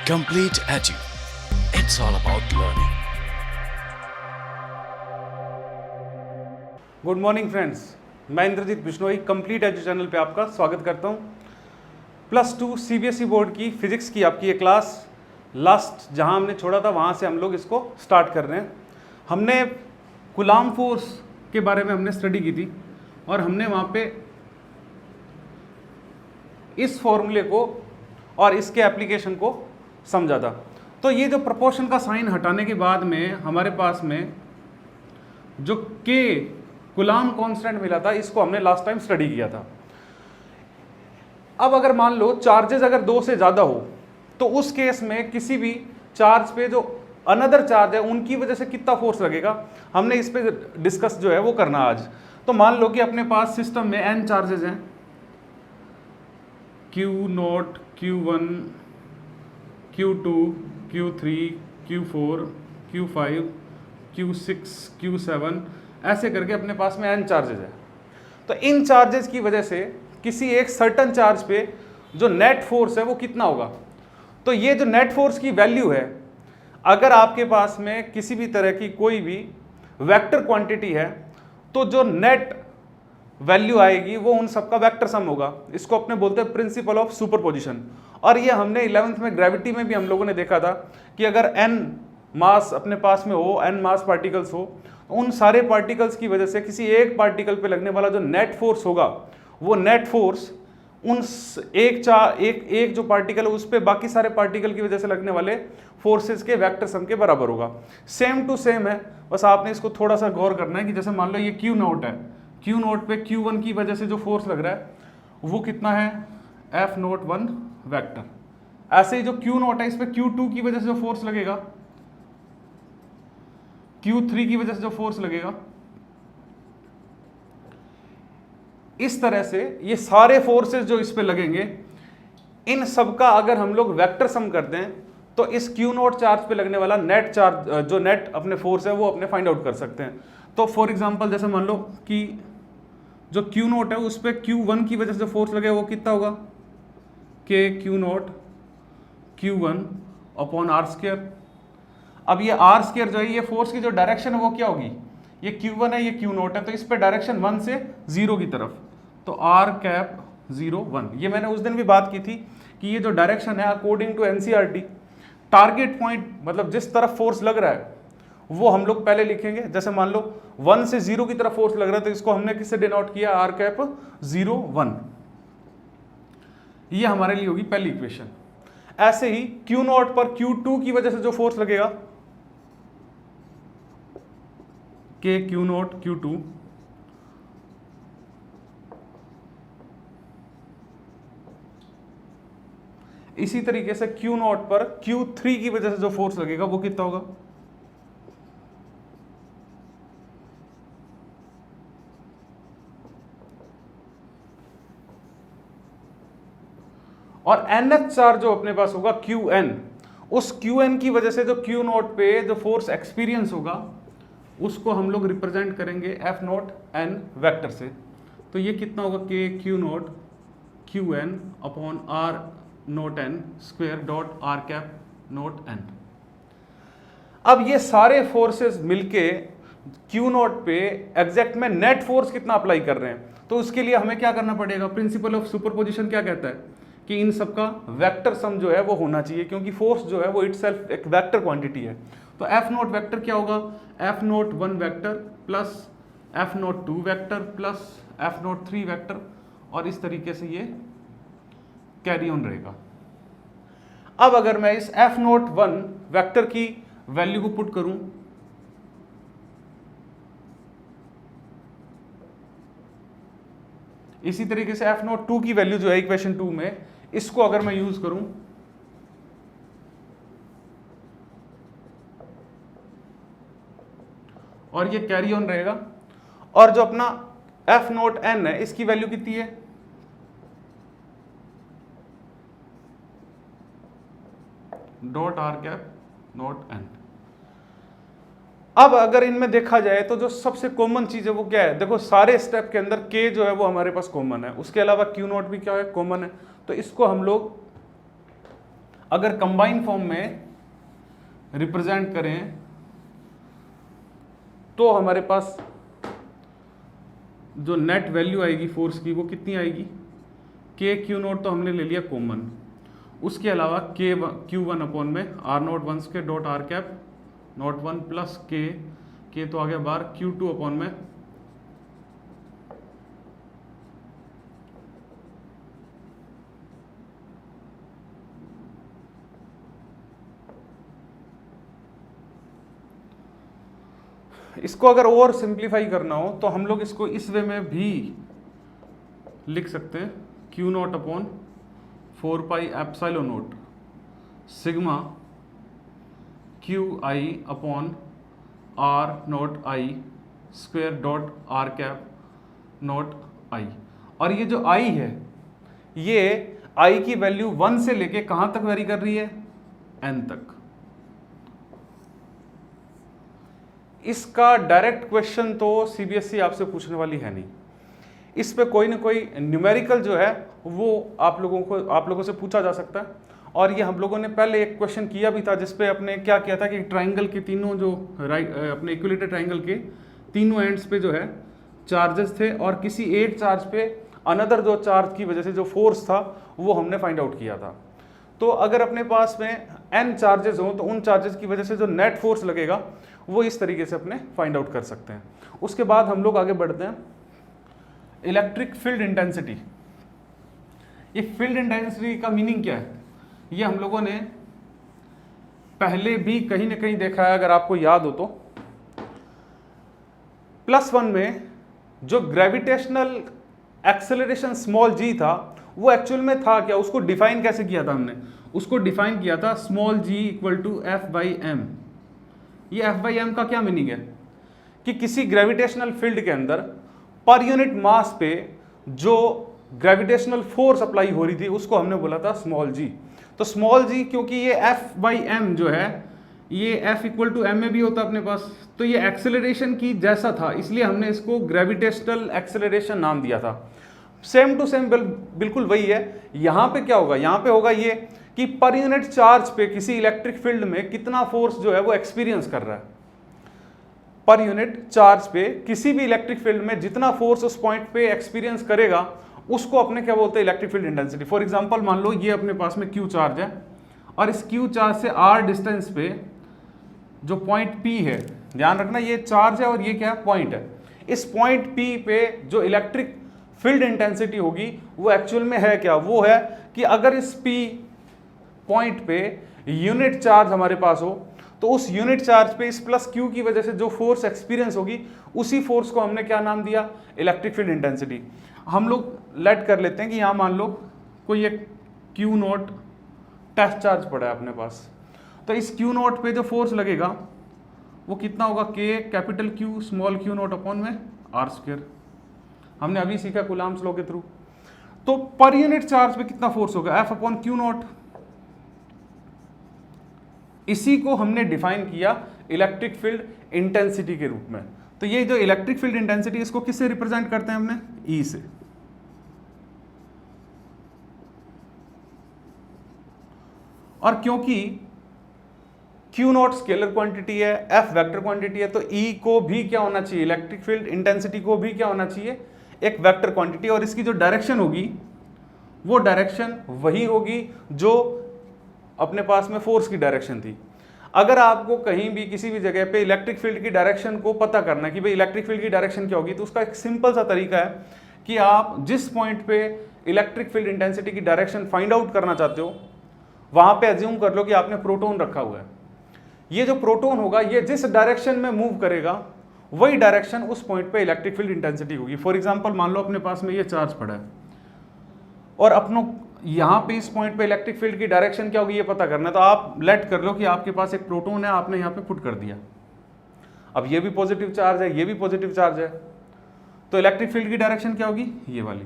Complete Edu. It's all about learning. Good morning friends, मैं Indrajeet Bishnoi complete edu channel पे आपका स्वागत करता हूँ। +2 सीबीएसई बोर्ड की फिजिक्स की आपकी ये क्लास लास्ट जहाँ हमने छोड़ा था वहाँ से हम लोग इसको स्टार्ट कर रहे हैं। हमने कूलाम फोर्स के बारे में हमने स्टडी की थी और हमने वहाँ पे इस फॉर्मूले को और इसके एप्लीकेशन को समझा था। तो ये जो प्रोपोर्शन का साइन हटाने के बाद में हमारे पास में जो के कूलाम कांस्टेंट मिला था, इसको हमने लास्ट टाइम स्टडी किया था। अब अगर मान लो चार्जेस अगर 2 से ज़्यादा हो तो उस केस में किसी भी चार्ज पे जो अनदर चार्ज है उनकी वजह से कितना फोर्स लगेगा, हमने इस पे डिस्कस जो है वो करना आज। तो मान लो कि अपने पास सिस्टम में n चार्जेस हैं, Q0, Q1, Q2, Q3, Q4, Q5, Q6, Q7 ऐसे करके अपने पास में n चार्जेस है। तो इन चार्जेस की वजह से किसी एक सर्टन चार्ज पे जो नेट फोर्स है वो कितना होगा। तो ये जो नेट फोर्स की वैल्यू है, अगर आपके पास में किसी भी तरह की कोई भी वेक्टर क्वांटिटी है तो जो नेट वैल्यू आएगी वो उन सबका वेक्टर सम होगा। इसको अपने बोलते हैं प्रिंसिपल ऑफ सुपरपोजिशन। और ये हमने 11th में ग्रेविटी में भी हम लोगों ने देखा था कि अगर n मास अपने पास में हो, n मास पार्टिकल्स हो, उन सारे पार्टिकल्स की वजह से किसी एक पार्टिकल पे लगने वाला जो नेट फोर्स होगा वो नेट फोर्स उन एक जो पार्टिकल है उस पे बाकी सारे पार्टिकल की वजह से लगने वाले फोर्सेस के वेक्टर सम के बराबर होगा। सेम टू सेम है, बस आपने इसको थोड़ा सा गौर करना है कि जैसे मान लो ये Q0 है, Q0 पे Q1 की वजह से जो फोर्स लग रहा है वो कितना है, F01 वेक्टर। ऐसे ही जो Q0 है इस पे Q2 की वजह से जो फोर्स लगेगा, Q3 की वजह से जो फोर्स लगेगा, इस तरह से ये सारे फोर्सेस जो इस पे लगेंगे इन सब का अगर हम लोग वेक्टर सम करते हैं तो इस Q0 चार्ज पे लगने वाला नेट चार्ज जो नेट अपने फोर्स है वो अपने फाइंड आउट कर सकते हैं। तो फॉर एग्जांपल जैसे मान लो कि जो Q0 है उस पे Q1 की वजह से जो फोर्स लगेगा वो कितना होगा, K Q0 Q1 upon R²। अब ये R² जो है ये फोर्स की जो डायरेक्शन है वो क्या होगी, ये Q1 है ये Q0 है, तो इस पे डायरेक्शन 1 से 0 की तरफ, तो R∩01। ये मैंने उस दिन भी बात की थी कि ये जो डायरेक्शन है according to NCERT target point मतलब जिस तरफ फोर्स लग रहा है वो हम लोग पहले लिखेंगे। जैसे मान लो 1 से 0 की तरफ फोर्स लग रहा है तो इसको हमने किससे डिनोट किया, R∩01। ये हमारे लिए होगी पहली इक्वेशन। ऐसे ही Q0 पर Q2 की वजह से जो फोर्स लगेगा, K Q0 Q2 इसी तरीके से Q0 पर Q3 की वजह से जो फोर्स लगेगा वो कितना होगा, और nth चार्ज जो अपने पास होगा Qn, उस Qn की वजह से जो Q0 पे जो फोर्स एक्सपीरियंस होगा उसको हम लोग रिप्रेजेंट करेंगे F0n वेक्टर से। तो ये कितना होगा, K Q0 Qn upon R0n square dot R∩0n। अब ये सारे फोर्सेस मिलके Q0 पे एग्जैक्ट में नेट फोर्स कितना अप्लाई कर रहे हैं, तो उसके लिए हमें क्या करना पड़ेगा, प्रिंसिपल ऑफ सुपरपोजिशन क्या कहता है कि इन सब का वेक्टर सम जो है वो होना चाहिए, क्योंकि फोर्स जो है वो इटसेल्फ एक वेक्टर क्वांटिटी है। तो F0 वेक्टर क्या होगा, F01 vector plus F02 vector plus F03 vector, और इस तरीके से ये कैरी ऑन रहेगा। अब अगर मैं इस F01 वेक्टर की वैल्यू को पुट करूं, इसी तरीके से F02 की वैल्यू जो है इक्वेशन 2 में, इसको अगर मैं यूज करूं और ये कैरी ऑन रहेगा, और जो अपना F0n है इसकी वैल्यू कितनी है, डॉट R∩0n। अब अगर इनमें देखा जाए तो जो सबसे कॉमन चीज है वो क्या है, देखो सारे स्टेप के अंदर K जो है वो हमारे पास कॉमन है, उसके अलावा Q0 भी क्या है, कॉमन है। तो इसको हम लोग अगर कंबाइन फॉर्म में रिप्रेजेंट करें तो हमारे पास जो नेट वैल्यू आएगी फोर्स की वो कितनी आएगी, के क्यू नोट तो हमने ले लिया कॉमन, उसके अलावा के क्यू वन अपॉन में आर नोट वन के dot r cap note one plus के तो आ गया बार क्यू टू अपॉन में इसको अगर और सिंप्लीफाई करना हो तो हम लोग इसको इस वे में भी लिख सकते हैं, q naught upon 4 pi epsilon naught sigma q i upon r naught i square dot r cap naught i. और ये जो आई है ये आई की वैल्यू 1 से लेके कहां तक वेरी कर रही है, n तक। इसका डायरेक्ट क्वेश्चन तो सीबीएसई आपसे पूछने वाली है नहीं, इस पे कोई ना कोई न्यूमेरिकल जो है वो आप लोगों से पूछा जा सकता है। और ये हम लोगों ने पहले एक क्वेश्चन किया भी था जिसपे अपने क्या किया था कि ट्राइंगल के तीनों जो अपने इक्विलेटरल ट्राइंगल के तीनों एंड्स पे जो है चार्जेस थे और किसी एक चार्ज पे अनदर जो चार्ज की वजह से जो फोर्स था वो हमने फाइंड आउट किया था। तो अगर अपने पास में n चार्जेस हों तो उन चार्जेस की वजह से जो नेट फोर्स लगेगा वो इस तरीके से अपने फाइंड आउट कर सकते हैं। उसके बाद हम लोग आगे बढ़ते हैं, इलेक्ट्रिक फील्ड इंटेंसिटी। ये फील्ड इंटेंसिटी का मीनिंग क्या है, ये हम लोगों ने पहले भी कहीं ना कहीं देखा है, अगर आपको याद हो तो +1 में जो ग्रेविटेशनल एक्सेलरेशन स्मॉल g था वो एक्चुअल में था क्या, उसको डिफाइन कैसे किया था हमने, उसको डिफाइन किया था small g equal to F/m। ये F/m का क्या मीनिंग है कि किसी ग्रेविटेशनल फील्ड के अंदर पर यूनिट मास पे जो ग्रेविटेशनल फोर्स अप्लाई हो रही थी उसको हमने बोला था स्मॉल g। तो स्मॉल g क्योंकि ये F/m जो है ये F इक्वल टू m में भी होता अपने पास, तो ये एक्सेलरेशन की जैसा था इसलिए हमने इसको ग्रेविटेशनल एक्सेलरेशन नाम दिया था। सेम टू सेम बिल्कुल वही है। यहाँ पे क्या होगा, यहाँ पे होगा ये कि पर यूनिट चार्ज पे किसी इलेक्ट्रिक फील्ड में कितना फोर्स जो है वो एक्सपीरियंस कर रहा है। पर यूनिट चार्ज पे किसी भी इलेक्ट्रिक फील्ड में जितना फोर्स उस पॉइंट पे एक्सपीरियंस करेगा उसको अपने क्या बोलते हैं, electric field intensity. For example मान लो ये अपने पास में Q चार्ज है और इस Q चार्ज से R डिस्टेंस पे जो पॉइंट P है, ध्यान रखना ये चार्ज है और ये क्या पॉइंट है, इस पॉइंट P पे जो इलेक्ट्रिक फील्ड इंटेंसिटी होगी वो एक्चुअल में है क्या, वो है कि अगर इस P पॉइंट पे यूनिट चार्ज हमारे पास हो तो उस यूनिट चार्ज पे इस प्लस Q की वजह से जो फोर्स एक्सपीरियंस होगी उसी फोर्स को हमने क्या नाम दिया, इलेक्ट्रिक फील्ड इंटेंसिटी। हम लोग लेट कर लेते हैं कि यहाँ मान लो कोई एक Q नोट टेस्ट चार्ज पड़ा है अपने पास, तो इस Q नोट पे जो फोर्स लगेगा वो कितना होगा, K capital Q small Q naught upon में R स्क्वायर। हमने अभी सीखा कूलम्ब्स लॉ के थ्रू। तो पर यूनिट चार्ज पे कितना फोर्स होगा, F अपॉन Q नोट। इसी को हमने डिफाइन किया इलेक्ट्रिक फील्ड इंटेंसिटी के रूप में। तो ये जो इलेक्ट्रिक फील्ड इंटेंसिटी इसको किससे रिप्रेजेंट करते हैं हमने, E से। और क्योंकि Q नॉट स्केलर क्वांटिटी है, F वेक्टर क्वांटिटी है, तो E को भी क्या होना चाहिए, इलेक्ट्रिक फील्ड इंटेंसिटी को भी क्या होना चाहिए, एक वेक्टर क्वांटिटी। और इसकी जो डायरेक्शन होगी वो डायरेक्शन वही होगी जो अपने पास में फोर्स की डायरेक्शन थी। अगर आपको कहीं भी किसी भी जगह पे इलेक्ट्रिक फील्ड की डायरेक्शन को पता करना है कि भाई इलेक्ट्रिक फील्ड की डायरेक्शन क्या होगी, तो उसका एक सिंपल सा तरीका है कि आप जिस पॉइंट पे इलेक्ट्रिक फील्ड इंटेंसिटी की डायरेक्शन फाइंड आउट करना चाहते हो वहां पे एज्यूम कर लो कि आपने प्रोटॉन रखा हुआ है। ये जो प्रोटॉन होगा ये जिस डायरेक्शन में मूव करेगा वही डायरेक्शन उस पॉइंट पे इलेक्ट्रिक फील्ड इंटेंसिटी होगी। फॉर एग्जांपल मान लो अपने पास में ये चार्ज पड़ा है और अपनों यहाँ पे इस पॉइंट पे इलेक्ट्रिक फील्ड की डायरेक्शन क्या होगी ये पता करना है, तो आप लेट कर लो कि आपके पास एक प्रोटॉन है, आपने यहाँ पे पुट कर दिया। अब ये भी पॉजिटिव चार्ज है, ये भी पॉजिटिव चार्ज है, तो इलेक्ट्रिक फील्ड की डायरेक्शन क्या होगी, ये वाली।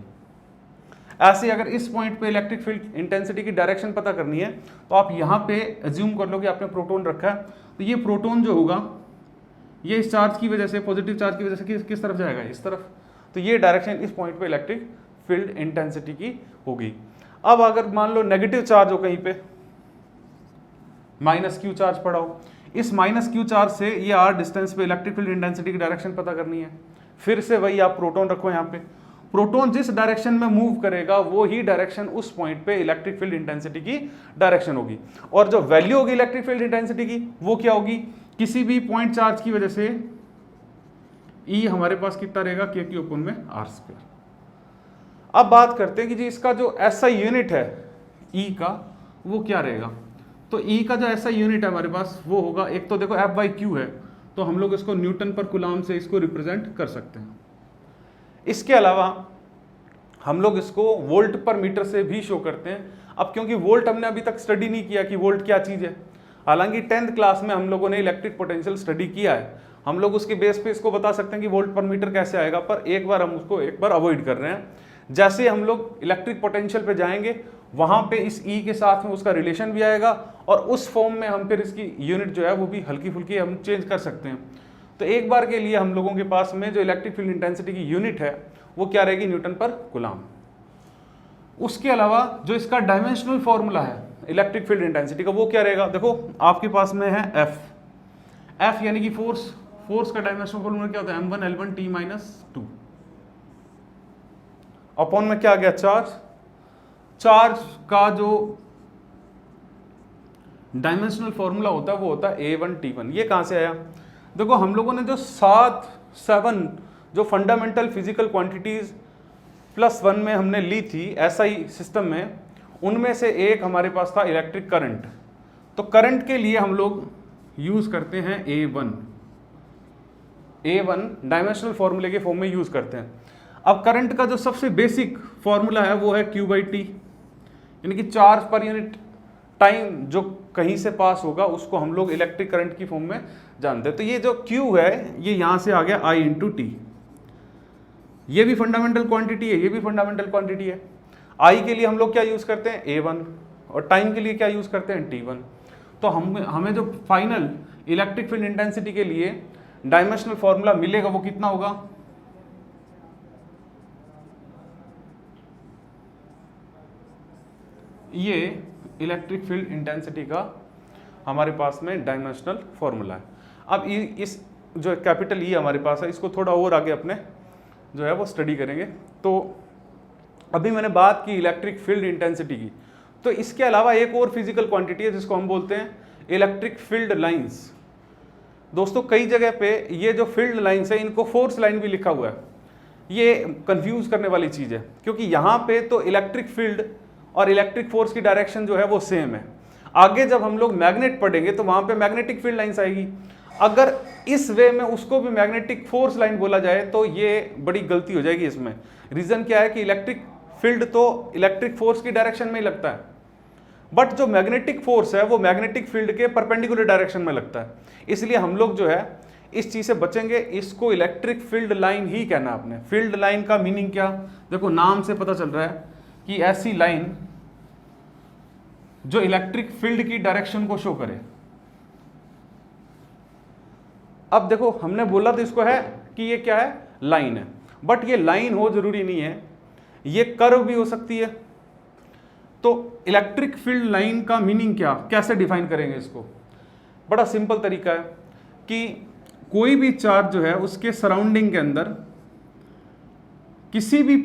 ऐसे अगर इस पॉइंट पे इलेक्ट्रिक फील्ड इंटेंसिटी की डायरेक्शन पता करनी है तो आप यहाँ पे एज्यूम कर लो कि आपने प्रोटॉन रखा है, तो ये प्रोटॉन जो होगा ये इस चार्ज की वजह से, पॉजिटिव चार्ज की वजह से किस तरफ जाएगा, इस तरफ। तो ये डायरेक्शन इस पॉइंट पे इलेक्ट्रिक फील्ड इंटेंसिटी की होगी। अब अगर मान लो नेगेटिव चार्ज हो कहीं पे, माइनस क्यू चार्ज पड़ा हो, इस माइनस क्यू चार्ज से ये आर डिस्टेंस पे इलेक्ट्रिक फील्ड इंटेंसिटी की डायरेक्शन पता करनी है। फिर से वही आप प्रोटॉन रखो यहाँ पे, प्रोटॉन जिस डायरेक्शन में मूव करेगा वो ही डायरेक्शन उस पॉइंट पे इलेक्ट्रिक फील्ड इंटेंसिटी की डायरेक्शन होगी। और जो वैल्यू होगी इलेक्ट्रिक फील्ड इंटेंसिटी की वो क्या होगी, किसी भी पॉइंट चार्ज की वजह से ई हमारे पास कितना रहेगा, के क्यू अपन में आर स्क्वायर। अब बात करते हैं कि जी इसका जो एसआई यूनिट है ई का वो क्या रहेगा। तो ई का जो एसआई यूनिट है हमारे पास वो होगा, एक तो देखो एफ बाई क्यू है तो हम लोग इसको न्यूटन पर कूलाम से इसको रिप्रेजेंट कर सकते हैं। इसके अलावा हम लोग इसको वोल्ट पर मीटर से भी शो करते हैं। अब क्योंकि वोल्ट हमने अभी तक स्टडी नहीं किया कि वोल्ट क्या चीज़ है, हालांकि 10th क्लास में हम लोगों ने इलेक्ट्रिक पोटेंशियल स्टडी किया है, हम लोग उसके बेस पे इसको बता सकते हैं कि वोल्ट पर मीटर कैसे आएगा, पर एक बार हम उसको एक बार अवॉइड कर रहे हैं। जैसे हम लोग इलेक्ट्रिक पोटेंशियल पे जाएंगे वहां पे इस ई के साथ में उसका रिलेशन भी आएगा और उस फॉर्म में हम फिर इसकी यूनिट जो है वो भी हल्की फुल्की हम चेंज कर सकते हैं। तो एक बार के लिए हम लोगों के पास में जो इलेक्ट्रिक फील्ड इंटेंसिटी की यूनिट है वो क्या रहेगी, न्यूटन पर कूलाम। उसके अलावा जो इसका डायमेंशनल फॉर्मूला है इलेक्ट्रिक फील्ड इंटेंसिटी का वो क्या रहेगा, देखो आपके पास में है एफ यानी कि फोर्स का डायमेंशनल फॉर्मूला क्या होता है, m1L1T-2 अपॉन में क्या आ गया, चार्ज का जो डायमेंशनल फॉर्मूला होता है वो होता है A1T1। ये कहां से आया, देखो हम लोगों ने जो 7 जो फंडामेंटल फिजिकल क्वांटिटीज +1 में हमने ली थी एसआई सिस्टम में, उनमें से एक हमारे पास था इलेक्ट्रिक करंट। तो करंट के लिए हम लोग यूज करते हैं A1 डायमेंशनल फॉर्मूले के फॉर्म में यूज करते हैं। अब करंट का जो सबसे बेसिक फॉर्मूला है वो है Q/T, यानी कि चार्ज पर यूनिट टाइम जो कहीं से पास होगा उसको हम लोग इलेक्ट्रिक करंट की फॉर्म में जानते हैं। तो ये जो Q है ये यहां से आ गया I × T, ये भी फंडामेंटल क्वांटिटी है, ये भी फंडामेंटल क्वांटिटी है। I के लिए हम लोग क्या यूज करते हैं A1 और टाइम के लिए क्या यूज करते हैं T1। तो हमें जो फाइनल इलेक्ट्रिक फील्ड इंटेंसिटी के लिए डायमेंशनल फॉर्मूला मिलेगा वो कितना होगा, ये इलेक्ट्रिक फील्ड इंटेंसिटी का हमारे पास में डायमेंशनल फॉर्मूला है। अब इस जो कैपिटल ई हमारे पास है इसको थोड़ा और आगे अपने जो है वो स्टडी करेंगे। तो अभी मैंने बात की इलेक्ट्रिक फील्ड इंटेंसिटी की, तो इसके अलावा एक और फिजिकल क्वांटिटी है जिसको हम बोलते हैं इलेक्ट्रिक फील्ड लाइंस। दोस्तों कई जगह पे ये जो फील्ड लाइंस है इनको फोर्स लाइन भी लिखा हुआ है, ये कंफ्यूज करने वाली चीज़ है क्योंकि यहाँ पे तो इलेक्ट्रिक फील्ड और इलेक्ट्रिक फोर्स की डायरेक्शन जो है वो सेम है। आगे जब हम लोग मैग्नेट पढ़ेंगे तो वहाँ पे मैग्नेटिक फील्ड लाइंस आएगी, अगर इस वे में उसको भी मैग्नेटिक फोर्स लाइन बोला जाए तो ये बड़ी गलती हो जाएगी इसमें। रीज़न क्या है कि इलेक्ट्रिक फील्ड तो इलेक्ट्रिक फोर्स की डायरेक्शन में ही लगता है, बट जो मैग्नेटिक फोर्स है वो मैग्नेटिक फील्ड के परपेंडिकुलर डायरेक्शन में लगता है। इसलिए हम लोग जो है इस चीज़ से बचेंगे, इसको इलेक्ट्रिक फील्ड लाइन ही कहना आपने। फील्ड लाइन का मीनिंग क्या, देखो नाम से पता चल रहा है कि ऐसी लाइन जो इलेक्ट्रिक फील्ड की डायरेक्शन को शो करे। अब देखो हमने बोला तो इसको है कि ये क्या है, लाइन है, बट ये लाइन हो जरूरी नहीं है, ये कर्व भी हो सकती है। तो इलेक्ट्रिक फील्ड लाइन का मीनिंग क्या, कैसे डिफाइन करेंगे इसको, बड़ा सिंपल तरीका है कि कोई भी चार्ज जो है उसके सराउंडिंग के अंदर किसी भी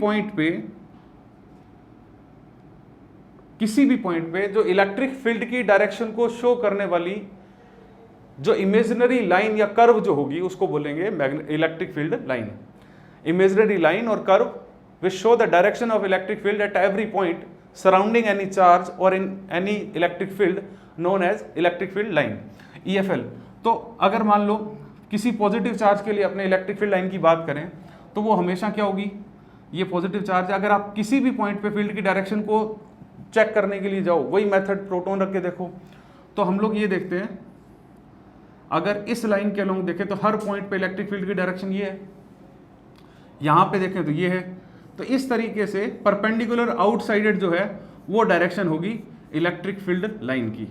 पॉइंट पे जो इलेक्ट्रिक फील्ड की डायरेक्शन को शो करने वाली जो इमेजिनरी लाइन या कर्व जो होगी उसको बोलेंगे electric field line. Imaginary line और curve which show the direction of electric field at every point surrounding any charge और in any electric field known as electric field line, EFL। तो अगर मान लो किसी पॉजिटिव चार्ज के लिए अपने electric field line की बात करें तो वो हमेशा क्या होगी, ये पॉजिटिव चार्ज है। अगर आप किसी भी पॉइंट पे फील्ड की डायरेक्शन को चेक करने के लिए जाओ, वही मेथड प्रोटॉन रख के देखो, तो हम लोग ये देखते हैं अगर इस लाइन के अलोंग देखें तो हर पॉइंट पे इलेक्ट्रिक फील्ड की डायरेक्शन ये है, यहाँ पे देखें तो ये है। तो इस तरीके से परपेंडिकुलर आउटसाइडेड जो है वो डायरेक्शन होगी इलेक्ट्रिक फील्ड लाइन की।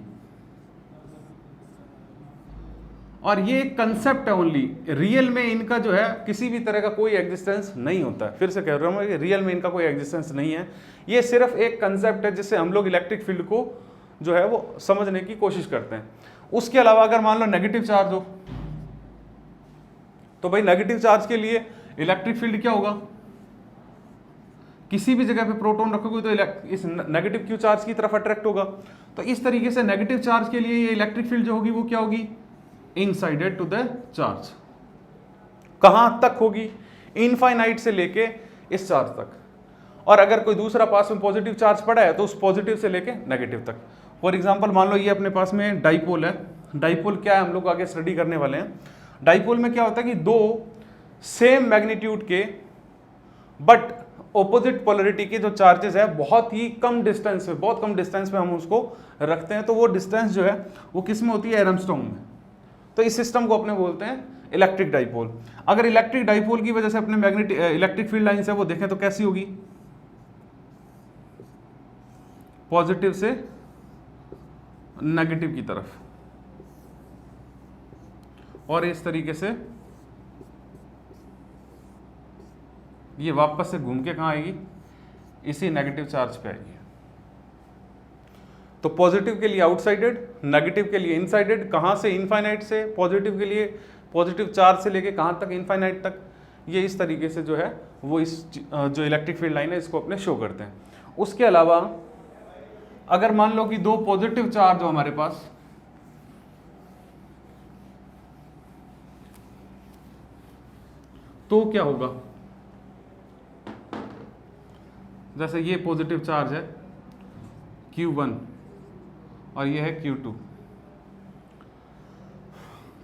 और ये एक कंसेप्ट है ओनली, रियल में इनका जो है किसी भी तरह का कोई एग्जिस्टेंस नहीं होता है। फिर से कह रहा हूँ कि रियल में इनका कोई एग्जिस्टेंस नहीं है, ये सिर्फ एक कंसेप्ट है जिससे हम लोग इलेक्ट्रिक फील्ड को जो है वो समझने की कोशिश करते हैं। उसके अलावा अगर मान लो नेगेटिव चार्ज हो, तो भाई नेगेटिव चार्ज के लिए इलेक्ट्रिक फील्ड क्या होगा, किसी भी जगह पे प्रोटॉन रखोगे तो इस नेगेटिव क्यू चार्ज की तरफ अट्रैक्ट होगा। तो इस तरीके से नेगेटिव चार्ज के लिए ये इलेक्ट्रिक फील्ड जो होगी वो क्या होगी, इनसाइडेड टू द चार्ज। कहां तक होगी, इनफाइनाइट से लेके इस चार्ज तक। और अगर कोई दूसरा पास में पॉजिटिव चार्ज पड़ा है तो उस पॉजिटिव से लेके नेगेटिव तक। फॉर एग्जांपल मान लो ये अपने पास में डाइपोल है। डाइपोल क्या है हम लोग आगे स्टडी करने वाले हैं। डाइपोल में क्या होता है कि दो सेम मैग्नीट्यूड के बट ऑपोजिट पोलरिटी के जो चार्जेस है बहुत ही कम डिस्टेंस पे, बहुत कम डिस्टेंस पे हम उसको रखते हैं, तो वो डिस्टेंस जो है वो किस में होती है, एरमस्ट्रॉन्ग में। तो इस सिस्टम को अपने बोलते हैं इलेक्ट्रिक डाइपोल। अगर इलेक्ट्रिक डाइपोल की वजह से अपने मैग्नेटिक इलेक्ट्रिक फील्ड लाइंस है वो देखें तो कैसी होगी, पॉजिटिव से नेगेटिव की तरफ, और इस तरीके से ये वापस से घूम के कहां आएगी, इसी नेगेटिव चार्ज पे आएगी। तो पॉजिटिव के लिए आउटसाइडेड, नेगेटिव के लिए इनसाइडेड। कहां से, इनफाइनाइट से। पॉजिटिव के लिए पॉजिटिव चार्ज से लेके कहां तक, इनफाइनाइट तक। ये इस तरीके से जो है वो इस जो इलेक्ट्रिक फील्ड लाइन है इसको अपने शो करते हैं। उसके अलावा अगर मान लो कि दो पॉजिटिव चार्ज हो हमारे पास, तो क्या होगा, जैसे ये पॉजिटिव चार्ज है Q1 और ये है Q2,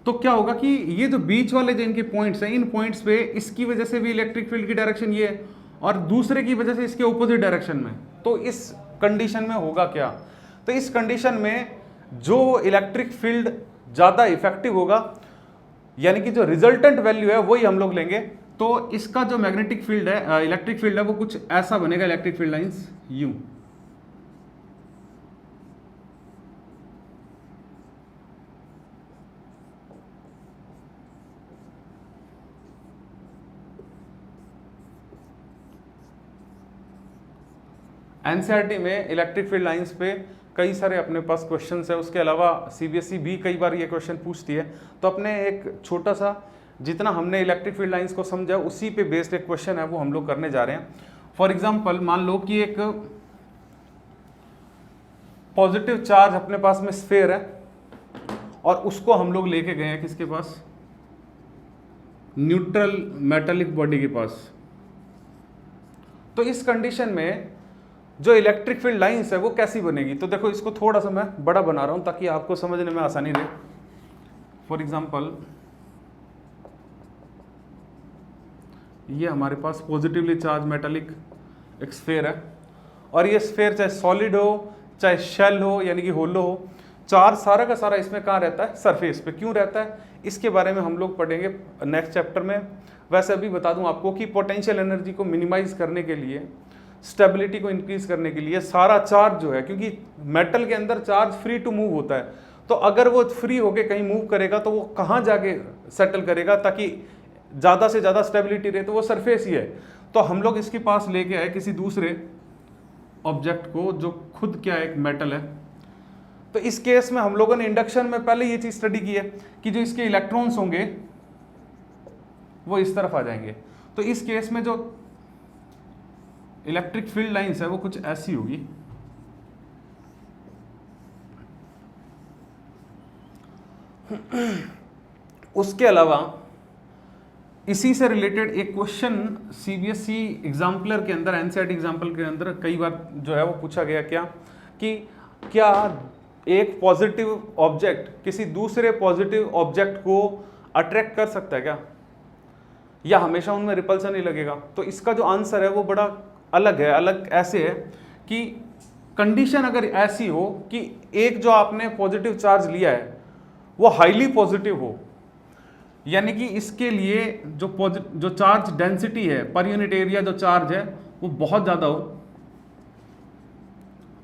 तो क्या होगा कि ये जो बीच वाले जो इनके पॉइंट्स हैं, इन पॉइंट्स पे इसकी वजह से भी इलेक्ट्रिक फील्ड की डायरेक्शन ये है और दूसरे की वजह से इसके ऑपोजिट डायरेक्शन में। तो इस कंडीशन में होगा क्या, तो इस कंडीशन में जो इलेक्ट्रिक फील्ड ज़्यादा इफेक्टिव होगा, यानी कि जो रिजल्टेंट वैल्यू है वही हम लोग लेंगे। तो इसका जो मैग्नेटिक फील्ड है, इलेक्ट्रिक फील्ड है, वो कुछ ऐसा बनेगा, electric field lines U। NCERT में इलेक्ट्रिक फील्ड लाइंस पे कई सारे अपने पास क्वेश्चंस है। उसके अलावा सीबीएसई भी कई बार ये क्वेश्चन पूछती है। तो अपने एक छोटा सा, जितना हमने इलेक्ट्रिक फील्ड लाइंस को समझा उसी पे बेस्ड एक क्वेश्चन है वो हम लोग करने जा रहे हैं। फॉर एग्जांपल मान लो कि एक पॉजिटिव चार्ज अपने पास में स्फीयर है और उसको हम लोग लेके गए हैं किसके पास, न्यूट्रल मेटालिक बॉडी के पास। तो इस कंडीशन में जो इलेक्ट्रिक फील्ड लाइंस है वो कैसी बनेगी, तो देखो इसको थोड़ा सा मैं बड़ा बना रहा हूं ताकि आपको समझने में आसानी रहे। फॉर एग्जांपल ये हमारे पास पॉजिटिवली चार्ज मेटालिक एक स्फीयर है और ये स्फीयर चाहे सॉलिड हो चाहे शेल हो यानी कि होलो हो, चार्ज सारा का सारा इसमें कहाँ रहता है, सरफेस पे। क्यों रहता है इसके बारे में हम लोग पढ़ेंगे नेक्स्ट चैप्टर में। वैसे अभी बता दूं आपको कि पोटेंशियल एनर्जी को मिनिमाइज करने के लिए, स्टेबिलिटी को इंक्रीज करने के लिए सारा चार्ज जो है, क्योंकि मेटल के अंदर चार्ज फ्री टू मूव होता है, तो अगर वो फ्री होके कहीं मूव करेगा तो वो कहाँ जाके सेटल करेगा ताकि ज़्यादा से ज़्यादा स्टेबिलिटी रहे, तो वो सरफेस ही है। तो हम लोग इसके पास लेके आए किसी दूसरे ऑब्जेक्ट को जो खुद क्या एक मेटल है। तो इस केस में हम लोगों ने इंडक्शन में पहले ये चीज़ स्टडी की है कि जो इसके इलेक्ट्रॉन्स होंगे वो इस तरफ आ जाएंगे। तो इस केस में जो इलेक्ट्रिक फील्ड लाइंस है वो कुछ ऐसी होगी। उसके अलावा इसी से रिलेटेड एक क्वेश्चन सीबीएसई एग्जाम्पलर के अंदर, एनसीईआरटी एग्जाम्पल के अंदर कई बार जो है वो पूछा गया क्या कि क्या एक पॉजिटिव ऑब्जेक्ट किसी दूसरे पॉजिटिव ऑब्जेक्ट को अट्रैक्ट कर सकता है क्या, या हमेशा उनमें रिपल्सन ही लगेगा। तो इसका जो आंसर है वो बड़ा अलग है। अलग ऐसे है कि कंडीशन अगर ऐसी हो कि एक जो आपने पॉजिटिव चार्ज लिया है वो हाईली पॉजिटिव हो, यानी कि इसके लिए जो चार्ज डेंसिटी है पर यूनिट एरिया, जो चार्ज है वो बहुत ज़्यादा हो,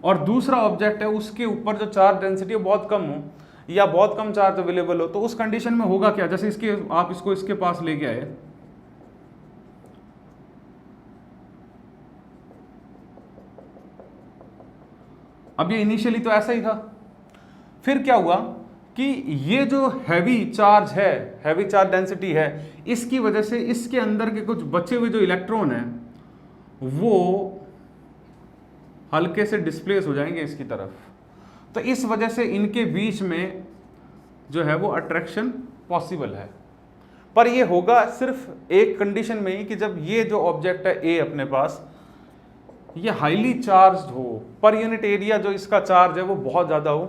और दूसरा ऑब्जेक्ट है उसके ऊपर जो चार्ज डेंसिटी है बहुत कम हो या बहुत कम चार्ज अवेलेबल हो, तो उस कंडीशन में होगा क्या, जैसे इसके आप इसको इसके पास लेके आए, अब ये इनिशियली तो ऐसा ही था, फिर क्या हुआ कि ये जो हैवी चार्ज है, हैवी चार्ज डेंसिटी है, इसकी वजह से इसके अंदर के कुछ बचे हुए जो इलेक्ट्रॉन हैं वो हल्के से डिस्प्लेस हो जाएंगे इसकी तरफ। तो इस वजह से इनके बीच में जो है वो अट्रैक्शन पॉसिबल है। पर ये होगा सिर्फ एक कंडीशन में ही कि जब ये जो ऑब्जेक्ट है ए अपने पास ये हाईली चार्ज्ड हो, पर यूनिट एरिया जो इसका चार्ज है वो बहुत ज़्यादा हो,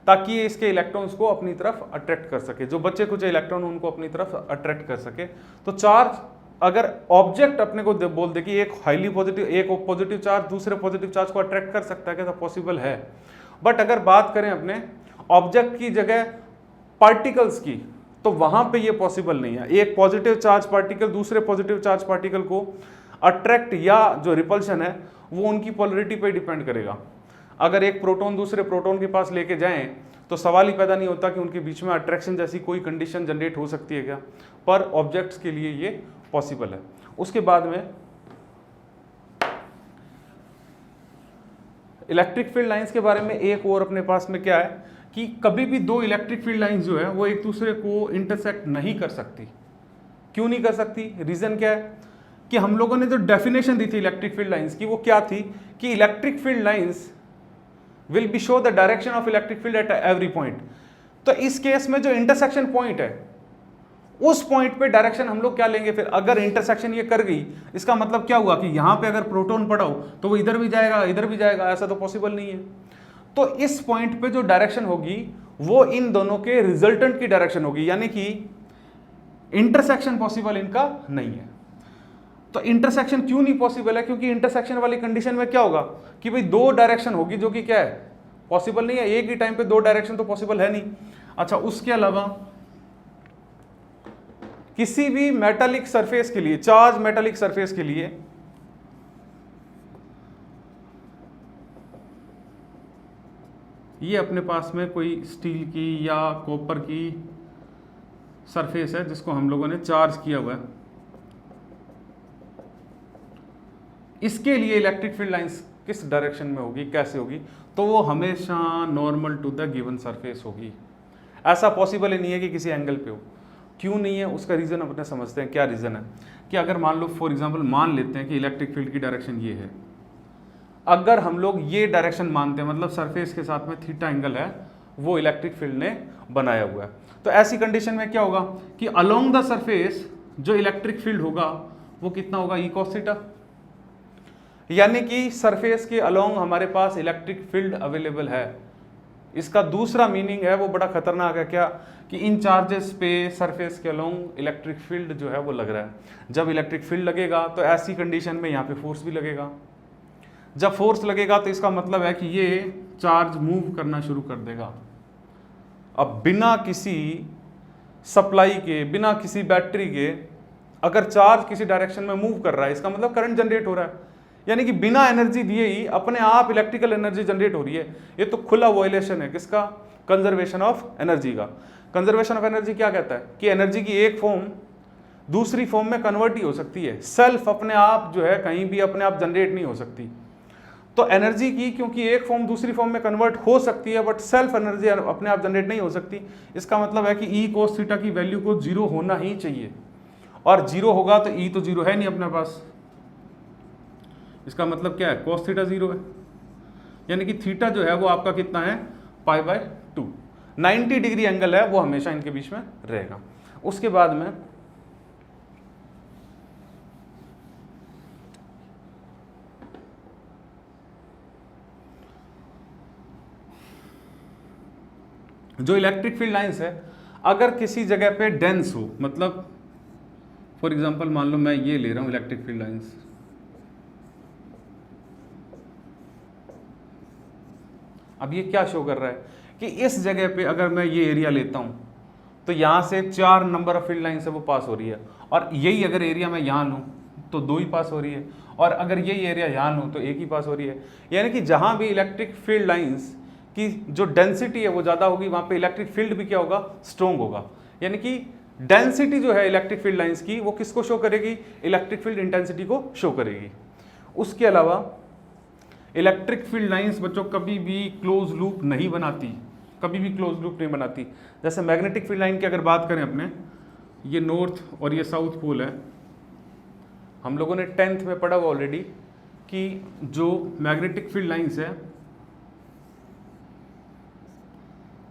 ताकि ये इसके इलेक्ट्रॉन्स को अपनी तरफ अट्रैक्ट कर सके, जो बच्चे कुछ इलेक्ट्रॉन उनको अपनी तरफ अट्रैक्ट कर सके। तो चार्ज अगर ऑब्जेक्ट अपने को बोल दे कि एक हाईली पॉजिटिव, एक पॉजिटिव चार्ज दूसरे पॉजिटिव चार्ज को अट्रैक्ट कर सकता है, क्या पॉसिबल है। बट अगर बात करें अपने ऑब्जेक्ट की जगह पार्टिकल्स की, तो वहां पे ये पॉसिबल नहीं है। एक पॉजिटिव चार्ज पार्टिकल दूसरे पॉजिटिव चार्ज पार्टिकल को अट्रैक्ट या जो रिपल्शन है वो उनकी पोलरिटी पे डिपेंड करेगा। अगर एक प्रोटॉन दूसरे प्रोटॉन के पास लेके जाएं तो सवाल ही पैदा नहीं होता कि उनके बीच में अट्रैक्शन जैसी कोई कंडीशन जनरेट हो सकती है क्या, पर ऑब्जेक्ट्स के लिए ये पॉसिबल है। उसके बाद में इलेक्ट्रिक फील्ड लाइंस के बारे में एक और अपने पास में क्या है कि कभी भी दो इलेक्ट्रिक फील्ड लाइंस जो है वो एक दूसरे को इंटरसेक्ट नहीं कर सकती। क्यों नहीं कर सकती, रीजन क्या है कि हम लोगों ने जो डेफिनेशन दी थी इलेक्ट्रिक फील्ड लाइंस की वो क्या थी कि electric field lines will be show the direction of electric field at every point. तो इस केस में जो इंटरसेक्शन पॉइंट है उस पॉइंट पे डायरेक्शन हम लोग क्या लेंगे। फिर अगर इंटरसेक्शन ये कर गई इसका मतलब क्या हुआ कि यहां पे अगर प्रोटॉन पड़ा हो तो वो इधर भी जाएगा इधर भी जाएगा, ऐसा तो पॉसिबल नहीं है। तो इस पॉइंट पे जो डायरेक्शन होगी वो इन दोनों के रिजल्टेंट की डायरेक्शन होगी, यानी कि इंटरसेक्शन पॉसिबल इनका नहीं है। तो इंटरसेक्शन क्यों नहीं पॉसिबल है, क्योंकि इंटरसेक्शन वाली कंडीशन में क्या होगा कि भाई दो डायरेक्शन होगी जो कि क्या है पॉसिबल नहीं है, एक ही टाइम पे दो डायरेक्शन तो पॉसिबल है नहीं। अच्छा, उसके अलावा किसी भी मेटालिक सरफेस के लिए, चार्ज मेटालिक सरफेस के लिए ये अपने पास में कोई स्टील की या कॉपर की सरफेस है जिसको हम लोगों ने चार्ज किया हुआ है, इसके लिए इलेक्ट्रिक फील्ड लाइंस किस डायरेक्शन में होगी, कैसे होगी, तो वो हमेशा normal to the given surface होगी। ऐसा पॉसिबल ही नहीं है कि किसी एंगल पे हो। क्यों नहीं है उसका रीज़न अपने समझते हैं। क्या रीज़न है कि अगर मान लो फॉर एग्जांपल मान लेते हैं कि इलेक्ट्रिक फील्ड की डायरेक्शन ये है, अगर हम लोग ये डायरेक्शन मानते हैं मतलब सरफेस के साथ में थीटा एंगल है वो इलेक्ट्रिक फील्ड ने बनाया हुआ है, तो ऐसी कंडीशन में क्या होगा कि अलोंग द सरफेस जो इलेक्ट्रिक फील्ड होगा वो कितना होगा, ई कॉस थीटा। यानी कि सरफेस के अलोंग हमारे पास इलेक्ट्रिक फील्ड अवेलेबल है। इसका दूसरा मीनिंग है वो बड़ा खतरनाक है, क्या कि इन चार्जेस पे सरफेस के अलोंग इलेक्ट्रिक फील्ड जो है वो लग रहा है। जब इलेक्ट्रिक फील्ड लगेगा तो ऐसी कंडीशन में यहाँ पे फोर्स भी लगेगा। जब फोर्स लगेगा तो इसका मतलब है कि ये चार्ज मूव करना शुरू कर देगा। अब बिना किसी सप्लाई के, बिना किसी बैटरी के अगर चार्ज किसी डायरेक्शन में मूव कर रहा है इसका मतलब करंट जनरेट हो रहा है, यानी कि बिना एनर्जी दिए ही अपने आप इलेक्ट्रिकल एनर्जी जनरेट हो रही है। ये तो खुला वायलेशन है किसका, कंजर्वेशन ऑफ एनर्जी का। कंजर्वेशन ऑफ एनर्जी क्या कहता है कि एनर्जी की एक फॉर्म दूसरी फॉर्म में कन्वर्ट ही हो सकती है, सेल्फ अपने आप जो है कहीं भी अपने आप जनरेट नहीं हो सकती। तो एनर्जी की क्योंकि एक फॉर्म दूसरी फॉर्म में कन्वर्ट हो सकती है बट सेल्फ एनर्जी अपने आप जनरेट नहीं हो सकती, इसका मतलब है कि ई कोस थीटा की वैल्यू को जीरो होना ही चाहिए, और जीरो होगा तो ई तो जीरो है नहीं अपने पास। इसका मतलब क्या है, कोस थीटा जीरो है, यानी कि थीटा जो है वो आपका कितना है π/2। 90 डिग्री एंगल है वो हमेशा इनके बीच में रहेगा। उसके बाद में जो इलेक्ट्रिक फील्ड लाइंस है अगर किसी जगह पे डेंस हो, मतलब फॉर एग्जांपल मान लो मैं ये ले रहा हूं इलेक्ट्रिक फील्ड लाइंस, अब ये क्या शो कर रहा है कि इस जगह पे अगर मैं ये एरिया लेता हूं तो यहां से 4 नंबर ऑफ फील्ड लाइन से वो पास हो रही है, और यही अगर एरिया मैं यहां लूं तो 2 ही पास हो रही है, और अगर यही एरिया यहां लूं तो 1 ही पास हो रही है। यानी कि जहां भी इलेक्ट्रिक फील्ड लाइंस की जो डेंसिटी है वो ज़्यादा होगी वहाँ पे इलेक्ट्रिक फील्ड भी क्या होगा, स्ट्रॉन्ग होगा। यानी कि डेंसिटी जो है इलेक्ट्रिक फील्ड लाइंस की वो किसको शो करेगी, इलेक्ट्रिक फील्ड इंटेंसिटी को शो करेगी। उसके अलावा इलेक्ट्रिक फील्ड लाइंस बच्चों कभी भी क्लोज लूप नहीं बनाती, कभी भी क्लोज लूप नहीं बनाती। जैसे मैग्नेटिक फील्ड लाइन की अगर बात करें अपने, ये नॉर्थ और ये साउथ पोल है। हम लोगों ने 10th में पढ़ा हुआ ऑलरेडी कि जो मैग्नेटिक फील्ड लाइंस है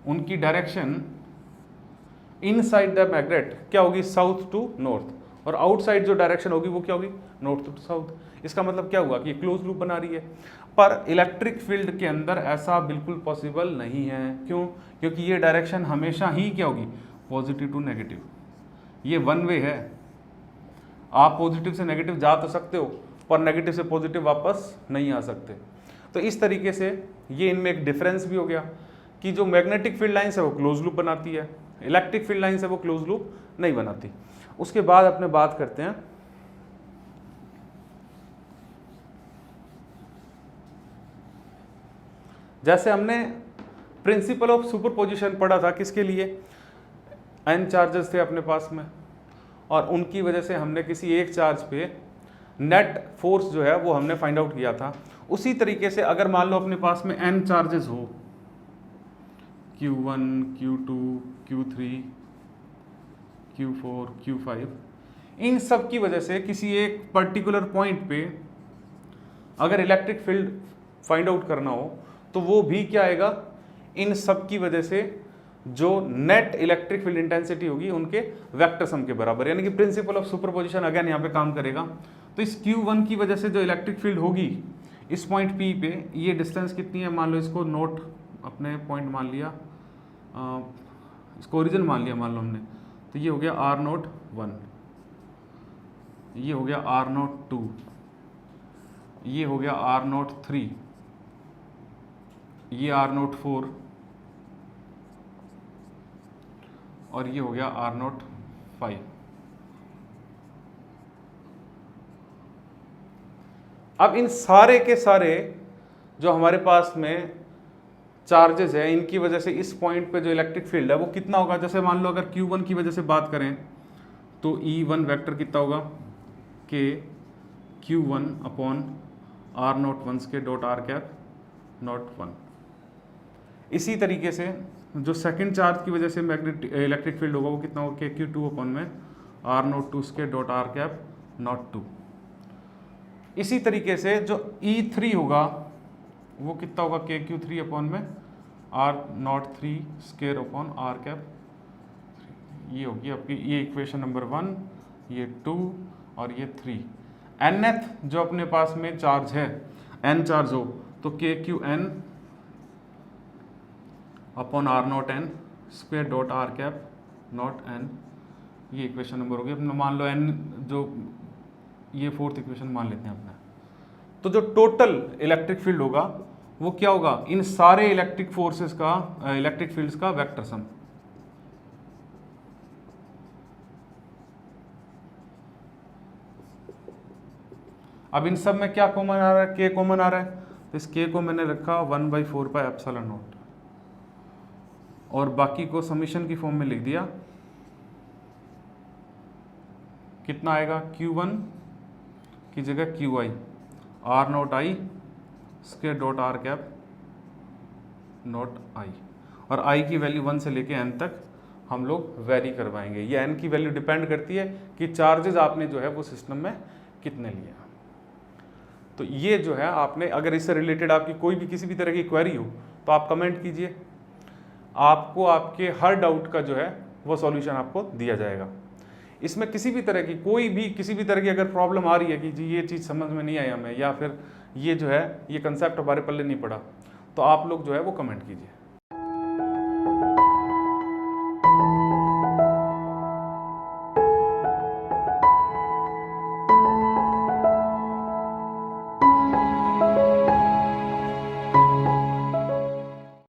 उनकी डायरेक्शन इनसाइड द मैग्नेट क्या होगी, साउथ टू नॉर्थ, और आउटसाइड जो डायरेक्शन होगी वो क्या होगी, नॉर्थ टू साउथ। इसका मतलब क्या हुआ कि ये क्लोज लूप बना रही है। पर इलेक्ट्रिक फील्ड के अंदर ऐसा बिल्कुल पॉसिबल नहीं है। क्यों? क्योंकि ये डायरेक्शन हमेशा ही क्या होगी, पॉजिटिव टू नेगेटिव। ये वन वे है, आप पॉजिटिव से नेगेटिव जा तो सकते हो पर नेगेटिव से पॉजिटिव वापस नहीं आ सकते। तो इस तरीके से ये इनमें एक डिफरेंस भी हो गया कि जो मैग्नेटिक फील्ड लाइंस है वो क्लोज लूप बनाती है, इलेक्ट्रिक फील्ड लाइंस है वो क्लोज लूप नहीं बनाती। उसके बाद अपने बात करते हैं जैसे हमने प्रिंसिपल ऑफ सुपरपोजिशन पढ़ा था, किसके लिए, n चार्जेस थे अपने पास में और उनकी वजह से हमने किसी एक चार्ज पे नेट फोर्स जो है वो हमने फाइंड आउट किया था। उसी तरीके से अगर मान लो अपने पास में n चार्जेस हो, Q1, Q2, Q3, Q4, Q5, इन सब की वजह से किसी एक पर्टिकुलर पॉइंट पे अगर इलेक्ट्रिक फील्ड फाइंड आउट करना हो तो वो भी क्या आएगा, इन सब की वजह से जो नेट इलेक्ट्रिक फील्ड इंटेंसिटी होगी उनके वेक्टर सम के बराबर, यानी कि प्रिंसिपल ऑफ सुपरपोजिशन अगेन यहाँ पे काम करेगा। तो इस Q1 की वजह से जो इलेक्ट्रिक फील्ड होगी इस पॉइंट P पे, ये डिस्टेंस कितनी है, मान लो इसको नोट अपने पॉइंट मान लिया, इसको ओरिजिन मान लिया मान लो हमने, तो ये हो गया R01, ये हो गया R02, ये हो गया R03, ये R04 और ये हो गया R05। अब इन सारे के सारे जो हमारे पास में चार्जेस है इनकी वजह से इस पॉइंट पे जो इलेक्ट्रिक फील्ड है वो कितना होगा। जैसे मान लो अगर Q1 की वजह से बात करें तो E1 वेक्टर कितना होगा, K Q1 अपॉन R01 के डॉट R कैप नॉट 1। इसी तरीके से जो सेकंड चार्ज की वजह से मैग्नेटिक इलेक्ट्रिक फील्ड होगा वो कितना होगा, K Q2 अपॉन में R02 के डॉट R कैप नॉट 2। इसी तरीके से जो E3 होगा वो कितना होगा, K Q3 अपॉन में R03 square upon R cap. ये होगी आपकी ये इक्वेशन नंबर 1, ये 2 और ये 3। nth जो अपने पास में चार्ज है, n चार्ज हो तो K Q n upon R0n square dot R cap not n, ये इक्वेशन नंबर होगी। अपने मान लो n जो ये फोर्थ इक्वेशन मान लेते हैं अपना। तो जो टोटल इलेक्ट्रिक फील्ड होगा वो क्या होगा, इन सारे इलेक्ट्रिक फोर्सेस का इलेक्ट्रिक फील्ड्स का वेक्टर सम। अब इन सब में क्या कॉमन आ रहा है, K कॉमन आ रहा है, तो इस K को मैंने रखा 1/4 पाई एप्सिलॉन नॉट और बाकी को समीशन की फॉर्म में लिख दिया। कितना आएगा, Q1 की जगह QI R0I square dot R cap not I, और I की वैल्यू 1 से लेके n तक हम लोग वेरी करवाएंगे। ये n की वैल्यू डिपेंड करती है कि चार्जेस आपने जो है वो सिस्टम में कितने लिए। तो ये जो है आपने, अगर इससे रिलेटेड आपकी कोई भी किसी भी तरह की क्वेरी हो तो आप कमेंट कीजिए, आपको आपके हर डाउट का जो है वो सॉल्यूशन आपको दिया जाएगा। इसमें किसी भी तरह की कोई भी किसी भी तरह की अगर प्रॉब्लम आ रही है कि जी ये चीज़ समझ में नहीं आई हमें, या फिर ये जो है ये कंसेप्ट हमारे पल्ले नहीं पड़ा, तो आप लोग जो है वो कमेंट कीजिए।